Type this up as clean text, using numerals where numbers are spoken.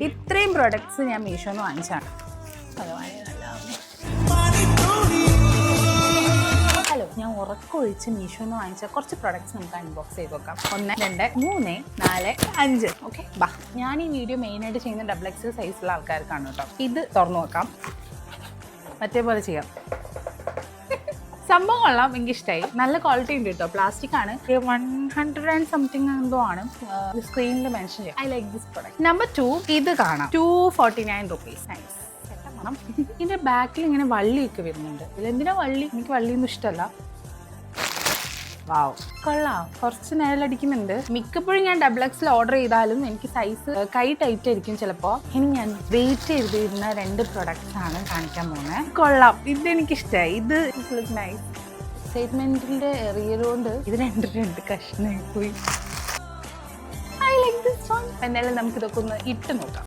ഇത്രയും പ്രൊഡക്ട്സ് ഞാൻ മീഷോന്ന് വാങ്ങിച്ചാണ്. ഹലോ, ഞാൻ ഉറക്കൊഴിച്ച് മീഷോന്ന് വാങ്ങിച്ച കുറച്ച് പ്രൊഡക്ട്സ് നമുക്ക് അൺബോക്സ് ചെയ്ത് നോക്കാം. 1 2 3 4 5. ഓക്കെ, ബാ. ഞാൻ ഈ വീഡിയോ മെയിനായിട്ട് ചെയ്യുന്ന XXL സൈസുള്ള ആൾക്കാർക്കാണ് കേട്ടോ. ഇത് തുറന്നു നോക്കാം, മറ്റേ പോലെ ചെയ്യാം. സംഭവം കൊള്ളാം, എനിക്ക് ഇഷ്ടമായി. നല്ല ക്വാളിറ്റി ഉണ്ട് കേട്ടോ. പ്ലാസ്റ്റിക് ആണ്, 100 and something എന്തോ ആണ് സ്ക്രീനിൽ മെൻഷൻ ചെയ്യാം. I like this product. Number 2 ഇത് കാണാം, 249 rupees. നൈസ്. ഇതിന്റെ ബാക്കിൽ ഇങ്ങനെ വള്ളിയൊക്കെ വരുന്നുണ്ട്. ഇതിലെന്തിനാ വള്ളി? എനിക്ക് വള്ളിയൊന്നും ഇഷ്ടമല്ല. വാവ്, കൊള്ളാം. കുറച്ച് നേരടിക്കുന്നുണ്ട്. മിക്കപ്പോഴും ഞാൻ XXL ഓർഡർ ചെയ്താലും എനിക്ക് സൈസ് കൈ ടൈറ്റ് ആയിരിക്കും ചിലപ്പോൾ. ഇനി ഞാൻ വെയിറ്റ് ചെയ്തിരുന്ന 2 പ്രൊഡക്ട്സ് ആണ് കാണിക്കാൻ പോകുന്നത്. കൊള്ളാം, ഇതെനിക്കിഷ്ടമായി. ഇത് നൈസ്. സ്റ്റേറ്റ്മെന്റിന്റെ റിയർ കൊണ്ട് ഇത് രണ്ട് കഷ്ണമായി പോയി. I like this one. എന്തായാലും നമുക്ക് ഇതൊക്കെ ഒന്ന് ഇട്ട് നോക്കാം.